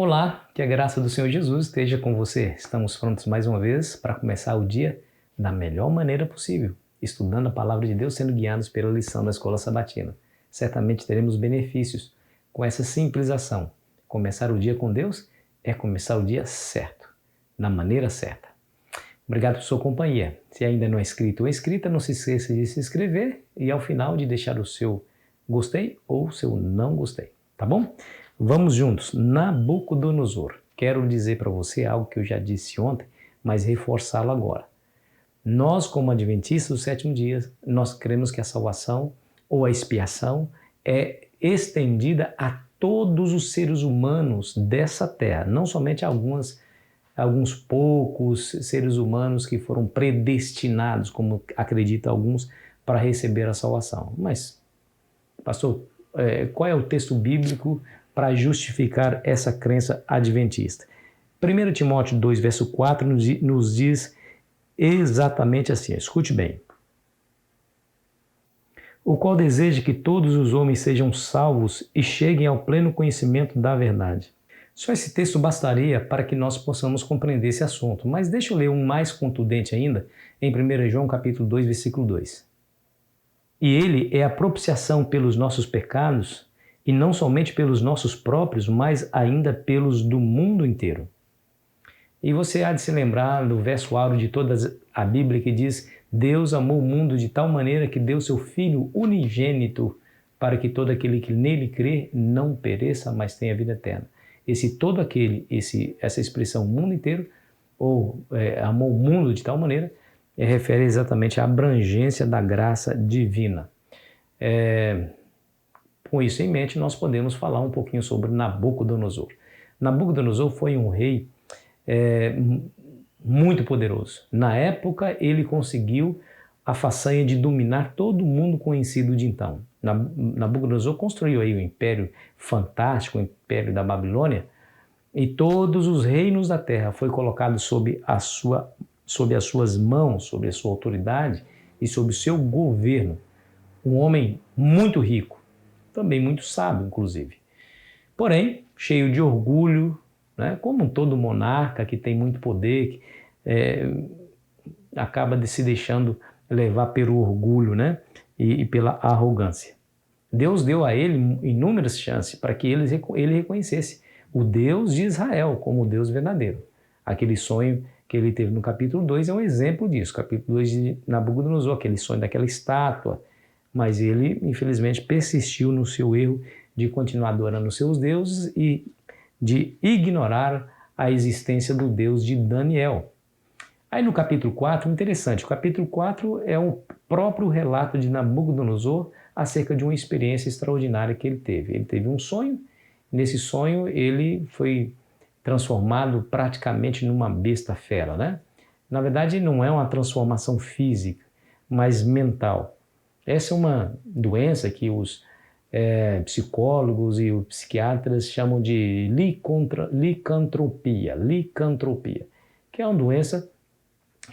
Olá, que a graça do Senhor Jesus esteja com você. Estamos prontos mais uma vez para começar o dia da melhor maneira possível, estudando a Palavra de Deus, sendo guiados pela lição da Escola Sabatina. Certamente teremos benefícios com essa simples ação. Começar o dia com Deus é começar o dia certo, da maneira certa. Obrigado por sua companhia. Se ainda não é inscrito ou inscrita, não se esqueça de se inscrever e ao final de deixar o seu gostei ou o seu não gostei, tá bom? Vamos juntos. Nabucodonosor. Quero dizer para você algo que eu já disse ontem, mas reforçá-lo agora. Nós, como adventistas do sétimo dia, nós cremos que a salvação ou a expiação é estendida a todos os seres humanos dessa terra, não somente a alguns poucos seres humanos que foram predestinados, como acreditam alguns, para receber a salvação. Mas, pastor, qual é o texto bíblico para justificar essa crença adventista? 1 Timóteo 2, verso 4 nos diz exatamente assim, escute bem. O qual deseja que todos os homens sejam salvos e cheguem ao pleno conhecimento da verdade. Só esse texto bastaria para que nós possamos compreender esse assunto, mas deixa eu ler um mais contundente ainda, em 1 João capítulo 2, versículo 2. E ele é a propiciação pelos nossos pecados, e não somente pelos nossos próprios, mas ainda pelos do mundo inteiro. E você há de se lembrar do verso áureo de toda a Bíblia que diz: Deus amou o mundo de tal maneira que deu seu Filho unigênito para que todo aquele que nele crê não pereça, mas tenha vida eterna. Essa expressão mundo inteiro, ou amou o mundo de tal maneira, refere exatamente à abrangência da graça divina. Com isso em mente, nós podemos falar um pouquinho sobre Nabucodonosor. Nabucodonosor foi um rei muito poderoso. Na época, ele conseguiu a façanha de dominar todo o mundo conhecido de então. Nabucodonosor construiu aí o império fantástico, o império da Babilônia, e todos os reinos da terra foi colocado sob as suas mãos, sob a sua autoridade e sob o seu governo. Um homem muito rico, também muito sábio, inclusive. Porém, cheio de orgulho, né? Como todo monarca que tem muito poder, acaba se deixando levar pelo orgulho, né? e pela arrogância. Deus deu a ele inúmeras chances para que ele reconhecesse o Deus de Israel como o Deus verdadeiro. Aquele sonho que ele teve no capítulo 2 é um exemplo disso. Capítulo 2 de Nabucodonosor, aquele sonho daquela estátua. Mas ele, infelizmente, persistiu no seu erro de continuar adorando os seus deuses e de ignorar a existência do Deus de Daniel. Aí no capítulo 4, interessante, o capítulo 4 é o próprio relato de Nabucodonosor acerca de uma experiência extraordinária que ele teve. Ele teve um sonho, nesse sonho ele foi transformado praticamente numa besta fera, né? Na verdade, não é uma transformação física, mas mental. Essa é uma doença que os psicólogos e os psiquiatras chamam de licantropia, que é uma doença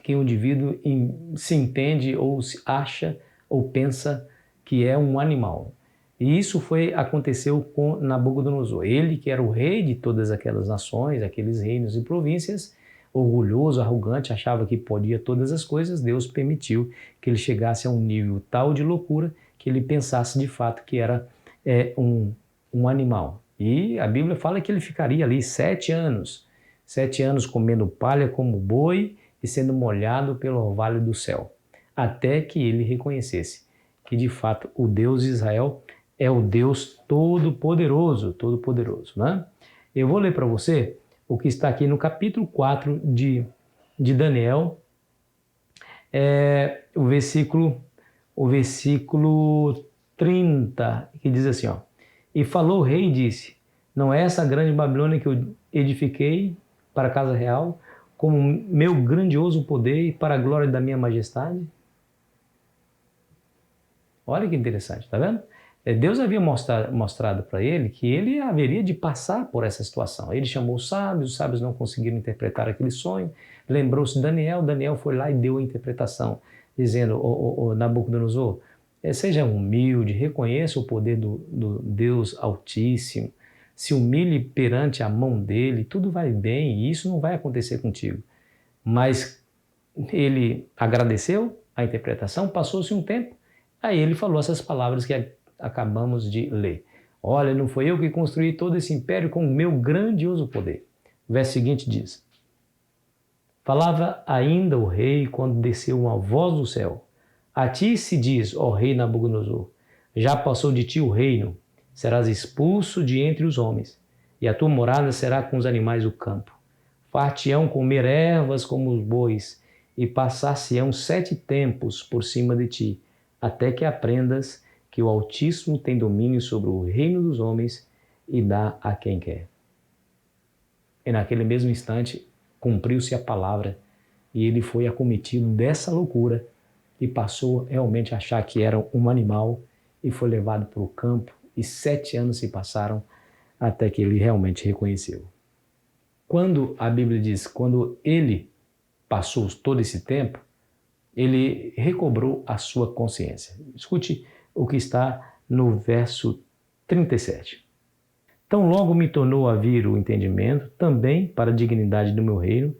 que o indivíduo se entende ou se acha ou pensa que é um animal. E isso aconteceu com Nabucodonosor. Ele, que era o rei de todas aquelas nações, aqueles reinos e províncias, orgulhoso, arrogante, achava que podia todas as coisas, Deus permitiu que ele chegasse a um nível tal de loucura que ele pensasse de fato que era um animal. E a Bíblia fala que ele ficaria ali 7 anos comendo palha como boi e sendo molhado pelo orvalho do céu, até que ele reconhecesse que de fato o Deus de Israel é o Deus todo-poderoso, né? Eu vou ler para você o que está aqui no capítulo 4 de Daniel, o versículo 30, que diz assim, ó: E falou o rei e disse: Não é essa grande Babilônia que eu edifiquei para a casa real, como meu grandioso poder e para a glória da minha majestade? Olha que interessante, tá vendo? Deus havia mostrado para ele que ele haveria de passar por essa situação. Ele chamou os sábios não conseguiram interpretar aquele sonho. Lembrou-se de Daniel foi lá e deu a interpretação, dizendo: Nabucodonosor, seja humilde, reconheça o poder do Deus Altíssimo, se humilhe perante a mão dele, tudo vai bem e isso não vai acontecer contigo. Mas ele agradeceu a interpretação, passou-se um tempo, aí ele falou essas palavras que acabamos de ler. Olha, não foi eu que construí todo esse império com o meu grandioso poder. O verso seguinte diz: falava ainda o rei quando desceu uma voz do céu. A ti se diz, ó rei Nabucodonosor, já passou de ti o reino, serás expulso de entre os homens, e a tua morada será com os animais do campo. Far-te-ão comer ervas como os bois, e passar-se-ão 7 tempos por cima de ti, até que aprendas que o Altíssimo tem domínio sobre o reino dos homens e dá a quem quer. E naquele mesmo instante cumpriu-se a palavra e ele foi acometido dessa loucura e passou realmente a achar que era um animal e foi levado para o campo e 7 anos se passaram até que ele realmente reconheceu. Quando a Bíblia diz, quando ele passou todo esse tempo, ele recobrou a sua consciência. Escute o que está no verso 37. Tão logo me tornou a vir o entendimento, também para a dignidade do meu reino,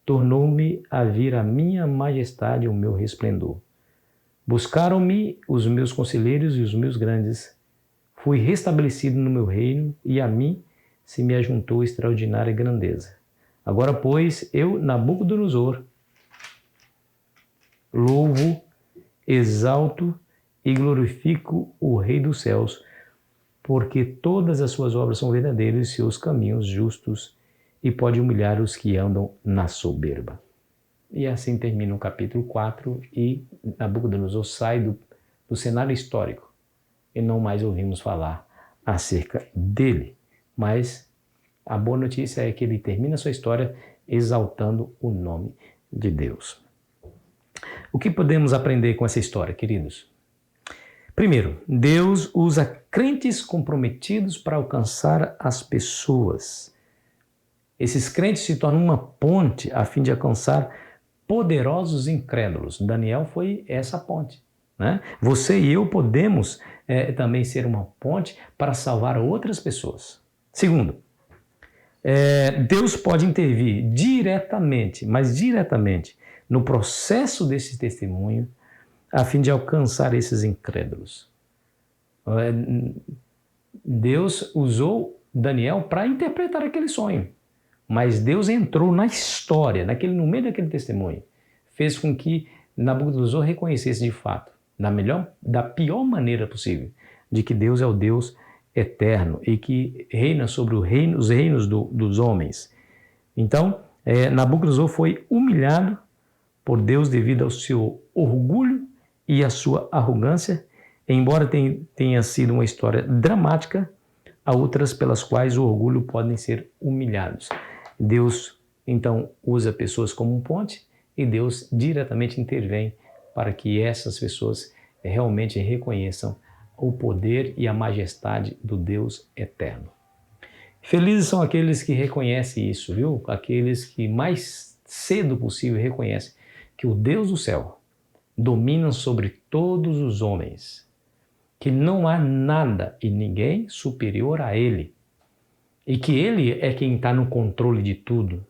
tornou-me a vir a minha majestade e o meu resplendor. Buscaram-me os meus conselheiros e os meus grandes. Fui restabelecido no meu reino e a mim se me ajuntou extraordinária grandeza. Agora, pois, eu, Nabucodonosor, louvo, exalto e glorifico o Rei dos céus, porque todas as suas obras são verdadeiras e seus caminhos justos, e pode humilhar os que andam na soberba. E assim termina o capítulo 4 e Nabucodonosor sai do cenário histórico e não mais ouvimos falar acerca dele. Mas a boa notícia é que ele termina sua história exaltando o nome de Deus. O que podemos aprender com essa história, queridos? Primeiro, Deus usa crentes comprometidos para alcançar as pessoas. Esses crentes se tornam uma ponte a fim de alcançar poderosos incrédulos. Daniel foi essa ponte, né? Você e eu podemos também ser uma ponte para salvar outras pessoas. Segundo, Deus pode intervir diretamente, mas diretamente, no processo desse testemunho, a fim de alcançar esses incrédulos. Deus usou Daniel para interpretar aquele sonho, mas Deus entrou na história, no meio daquele testemunho, fez com que Nabucodonosor reconhecesse de fato, da pior maneira possível, de que Deus é o Deus eterno e que reina sobre os reinos dos homens. Então, Nabucodonosor foi humilhado por Deus devido ao seu orgulho e à sua arrogância, embora tenha sido uma história dramática, há outras pelas quais o orgulho podem ser humilhados. Deus, então, usa pessoas como um ponte e Deus diretamente intervém para que essas pessoas realmente reconheçam o poder e a majestade do Deus eterno. Felizes são aqueles que reconhecem isso, viu? Aqueles que mais cedo possível reconhecem que o Deus do céu domina sobre todos os homens, que não há nada e ninguém superior a Ele, e que Ele é quem está no controle de tudo.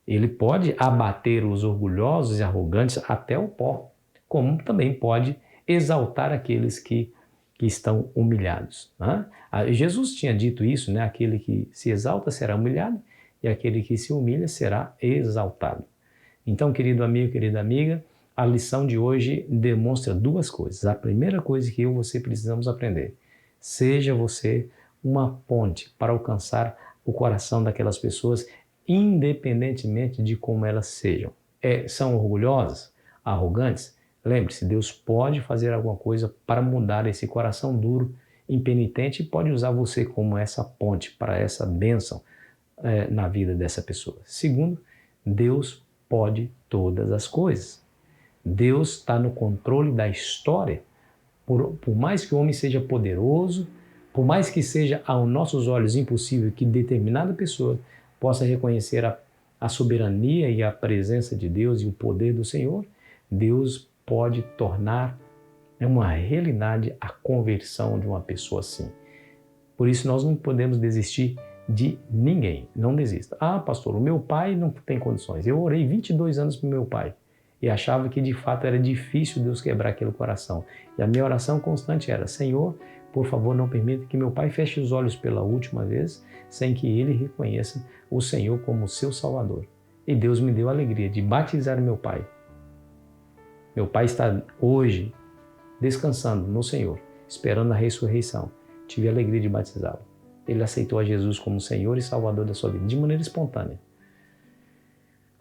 Ele pode abater os orgulhosos e arrogantes até o pó, como também pode exaltar aqueles que estão humilhados, né? Jesus tinha dito isso, né? Aquele que se exalta será humilhado e aquele que se humilha será exaltado. Então, querido amigo, querida amiga, a lição de hoje demonstra duas coisas. A primeira coisa que eu e você precisamos aprender: seja você uma ponte para alcançar o coração daquelas pessoas, independentemente de como elas sejam. São orgulhosas, arrogantes? Lembre-se, Deus pode fazer alguma coisa para mudar esse coração duro, impenitente, e pode usar você como essa ponte para essa bênção na vida dessa pessoa. Segundo, Deus pode todas as coisas. Deus está no controle da história. Por mais que o homem seja poderoso, por mais que seja aos nossos olhos impossível que determinada pessoa possa reconhecer a soberania e a presença de Deus e o poder do Senhor, Deus pode tornar uma realidade a conversão de uma pessoa assim. Por isso nós não podemos desistir de ninguém. Não desista. Ah, pastor, o meu pai não tem condições. Eu orei 22 anos para o meu pai e achava que de fato era difícil Deus quebrar aquele coração. E a minha oração constante era: Senhor, por favor, não permita que meu pai feche os olhos pela última vez sem que ele reconheça o Senhor como seu Salvador. E Deus me deu a alegria de batizar meu pai. Meu pai está hoje descansando no Senhor, esperando a ressurreição. Tive a alegria de batizá-lo. Ele aceitou a Jesus como Senhor e Salvador da sua vida, de maneira espontânea.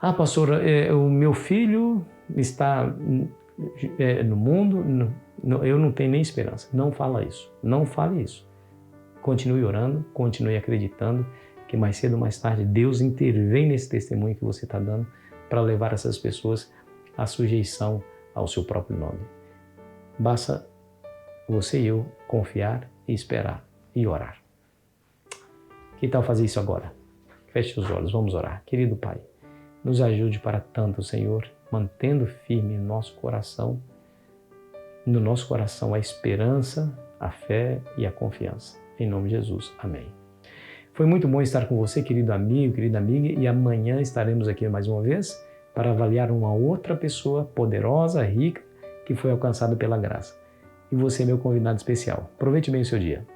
Ah, pastor, o meu filho está no mundo, eu não tenho nem esperança. Não fala isso, não fale isso. Continue orando, continue acreditando que mais cedo ou mais tarde Deus intervém nesse testemunho que você está dando para levar essas pessoas à sujeição ao seu próprio nome. Basta você e eu confiar e esperar e orar. Que tal fazer isso agora? Feche os olhos, vamos orar. Querido Pai, nos ajude para tanto, Senhor, mantendo firme no nosso coração a esperança, a fé e a confiança. Em nome de Jesus. Amém. Foi muito bom estar com você, querido amigo, querida amiga, e amanhã estaremos aqui mais uma vez para avaliar uma outra pessoa poderosa, rica, que foi alcançada pela graça. E você é meu convidado especial. Aproveite bem o seu dia.